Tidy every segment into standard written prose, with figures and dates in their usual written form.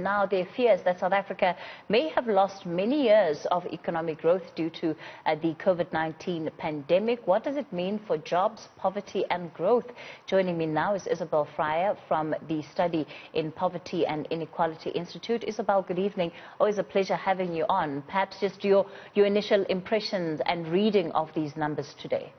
now there are fears that South Africa may have lost many years of economic growth due to the COVID-19 pandemic. What does it mean for jobs, poverty and growth? Joining me now is Isobel Frye from the Study in Poverty and Inequality Institute. Isobel, good evening. Always a pleasure having you on. Perhaps just your initial impressions and reading of these numbers today.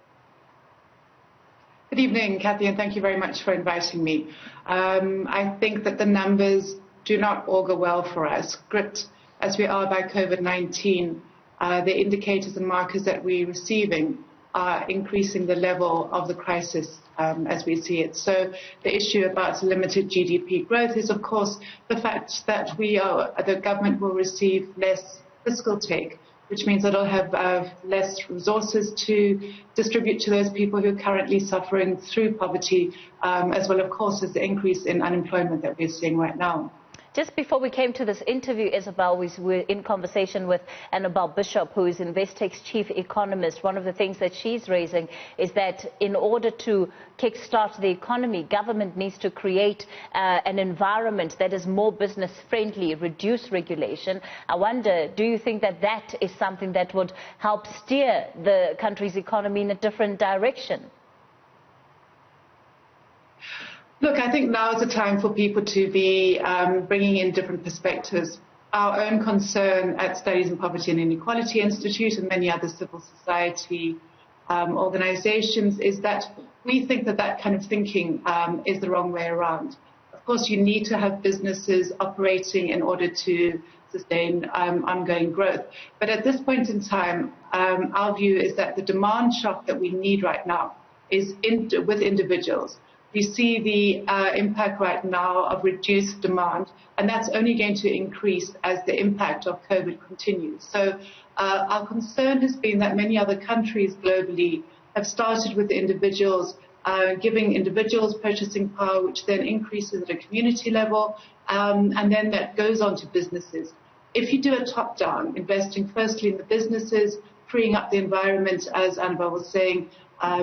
Good evening, Kathy, and thank you very much for inviting me. I think that the numbers do not augur well for us. Gripped as we are by COVID-19, the indicators and markers that we're receiving are increasing the level of the crisis as we see it. So the issue about limited GDP growth is, of course, the fact that the government will receive less fiscal take, which means that it'll have less resources to distribute to those people who are currently suffering through poverty, as well, of course, as the increase in unemployment that we're seeing right now. Just before we came to this interview, Isobel, we were in conversation with Isobel Bishop, who is Investec's chief economist. One of the things that she's raising is that in order to kickstart the economy, government needs to create an environment that is more business friendly, reduce regulation. I wonder, do you think that that is something that would help steer the country's economy in a different direction? Look, I think now is the time for people to be bringing in different perspectives. Our own concern at Studies in Poverty and Inequality Institute and many other civil society organizations is that we think that that kind of thinking is the wrong way around. Of course, you need to have businesses operating in order to sustain ongoing growth. But at this point in time, our view is that the demand shock that we need right now is with individuals. We see the impact right now of reduced demand, and that's only going to increase as the impact of COVID continues. So our concern has been that many other countries globally have started with the individuals, giving individuals purchasing power, which then increases at a community level, and then that goes on to businesses. If you do a top-down, investing firstly in the businesses, freeing up the environment, as Annabelle was saying,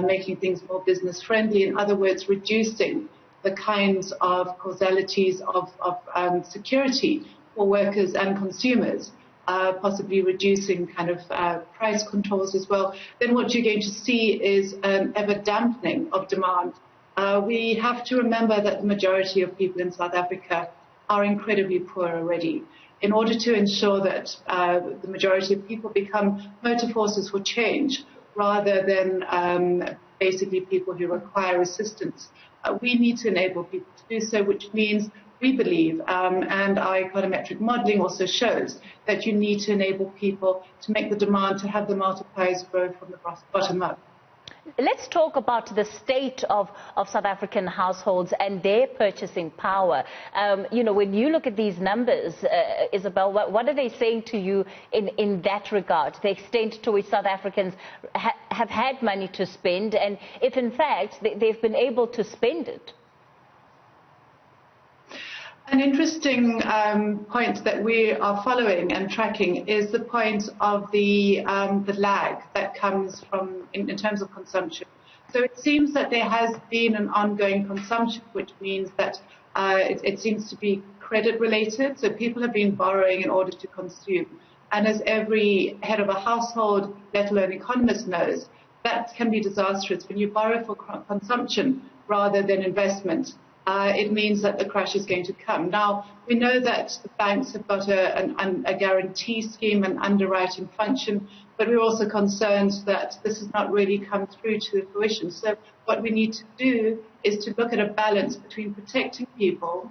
making things more business friendly, in other words, reducing the kinds of causalities of security for workers and consumers, possibly reducing kind of price controls as well, then what you're going to see is an ever dampening of demand. We have to remember that the majority of people in South Africa are incredibly poor already. In order to ensure that the majority of people become motor forces for change, rather than basically people who require assistance, we need to enable people to do so, which means we believe, and our econometric modeling also shows, that you need to enable people to make the demand to have the multipliers grow from the bottom up. Let's talk about the state of South African households and their purchasing power. You know, when you look at these numbers, Isobel, what are they saying to you in that regard, the extent to which South Africans have had money to spend, and if in fact they've been able to spend it? An interesting point that we are following and tracking is the point of the lag that comes from in terms of consumption. So it seems that there has been an ongoing consumption, which means that it seems to be credit related. So people have been borrowing in order to consume. And as every head of a household, let alone economist, knows, that can be disastrous when you borrow for consumption rather than investment. It means that the crash is going to come. Now, we know that the banks have got a guarantee scheme and underwriting function, but we're also concerned that this has not really come through to fruition. So what we need to do is to look at a balance between protecting people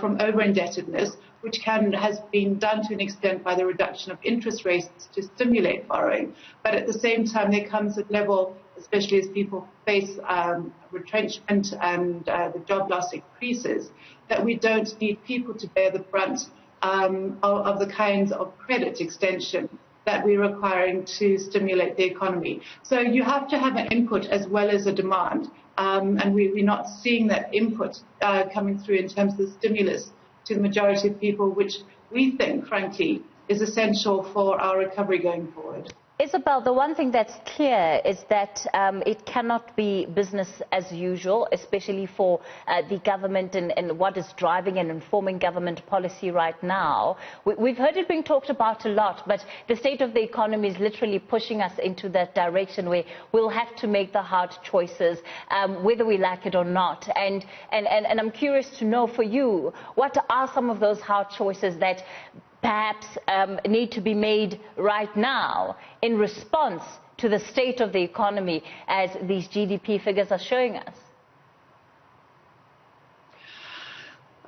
from over-indebtedness, which has been done to an extent by the reduction of interest rates to stimulate borrowing. But at the same time, there comes a level, especially as people face retrenchment and the job loss increases, that we don't need people to bear the brunt of the kinds of credit extension that we're requiring to stimulate the economy. So you have to have an input as well as a demand, and we're not seeing that input coming through in terms of the stimulus to the majority of people, which we think, frankly, is essential for our recovery going forward. Isobel, the one thing that's clear is that it cannot be business as usual, especially for the government and what is driving and informing government policy right now. We've heard it being talked about a lot, but the state of the economy is literally pushing us into that direction where we'll have to make the hard choices, whether we like it or not. And I'm curious to know for you, what are some of those hard choices that perhaps need to be made right now in response to the state of the economy as these GDP figures are showing us?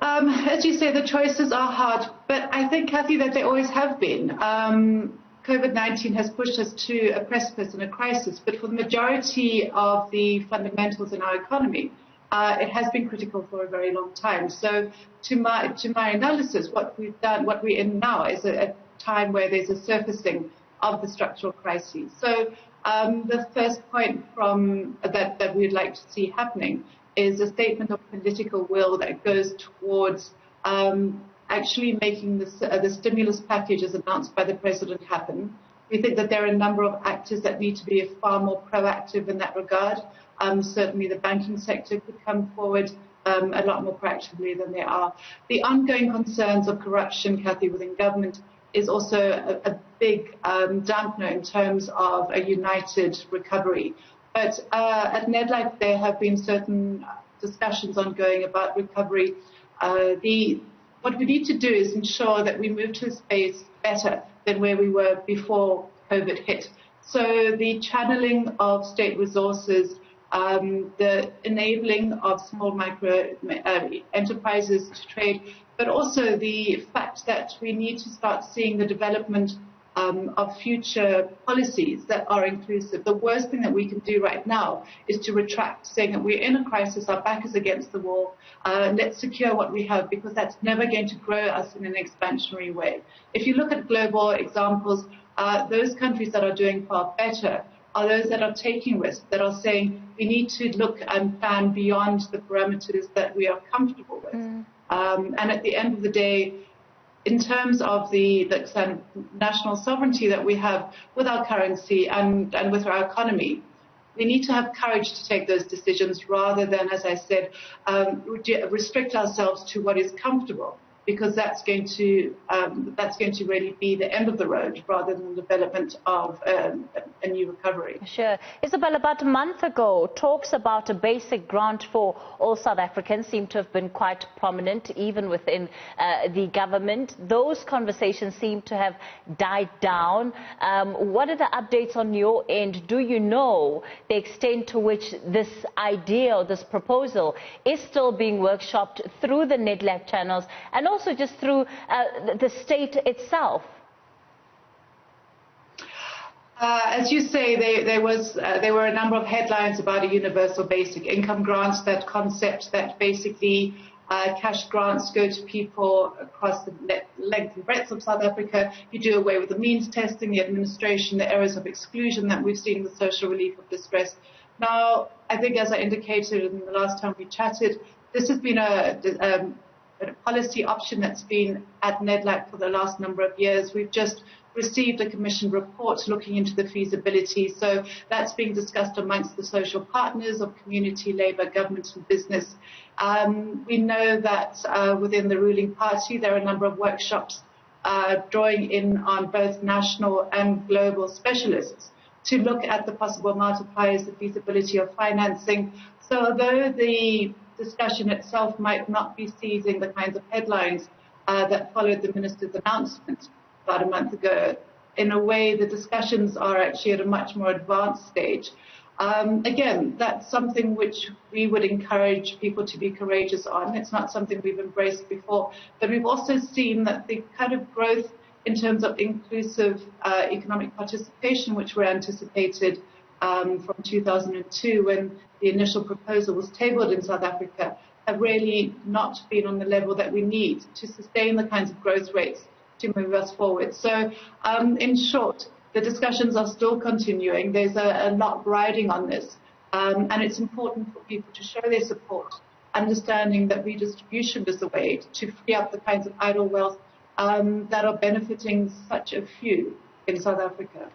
As you say, the choices are hard, but I think, Kathy, that they always have been. COVID-19 has pushed us to a precipice and a crisis, but for the majority of the fundamentals in our economy, it has been critical for a very long time. So to my analysis, what we've done, what we're in now is a time where there's a surfacing of the structural crises. So the first point from that we'd like to see happening is a statement of political will that goes towards actually making the stimulus package as announced by the President happen. We think that there are a number of actors that need to be far more proactive in that regard. Certainly the banking sector could come forward a lot more proactively than they are. The ongoing concerns of corruption, Kathy, within government is also a big dampener in terms of a united recovery. But at NEDLAC there have been certain discussions ongoing about recovery. What we need to do is ensure that we move to a space better than where we were before COVID hit. So the channeling of state resources, the enabling of small micro enterprises to trade, but also the fact that we need to start seeing the development of future policies that are inclusive. The worst thing that we can do right now is to retract, saying that we're in a crisis, our back is against the wall, let's secure what we have, because that's never going to grow us in an expansionary way. If you look at global examples, those countries that are doing far better are those that are taking risks, that are saying we need to look and plan beyond the parameters that we are comfortable with. And at the end of the day, in terms of the kind of national sovereignty that we have with our currency and with our economy, we need to have courage to take those decisions rather than, as I said, restrict ourselves to what is comfortable, because that's going to really be the end of the road rather than the development of a new recovery. Sure. Isobel, about a month ago, talks about a basic grant for all South Africans seem to have been quite prominent, even within the government. Those conversations seem to have died down. What are the updates on your end? Do you know the extent to which this idea or this proposal is still being workshopped through the NEDLAC channels and also just through the state itself? As you say, there were a number of headlines about a universal basic income grant, that concept that basically cash grants go to people across the length and breadth of South Africa. You do away with the means testing, the administration, the areas of exclusion that we've seen, the social relief of distress. Now, I think, as I indicated in the last time we chatted, this has been a policy option that's been at NEDLAC for the last number of years. We've just received a commission report looking into the feasibility, so that's being discussed amongst the social partners of community, labour, government and business. We know that within the ruling party there are a number of workshops drawing in on both national and global specialists to look at the possible multipliers, the feasibility of financing. So although the discussion itself might not be seizing the kinds of headlines that followed the minister's announcement about a month ago, in a way the discussions are actually at a much more advanced stage. Again, that's something which we would encourage people to be courageous on. It's not something we've embraced before, but we've also seen that the kind of growth in terms of inclusive economic participation, which were anticipated from 2002 when the initial proposal was tabled in South Africa, have really not been on the level that we need to sustain the kinds of growth rates to move us forward. So in short, the discussions are still continuing. There's a lot riding on this, and it's important for people to show their support, understanding that redistribution is the way to free up the kinds of idle wealth that are benefiting such a few in South Africa.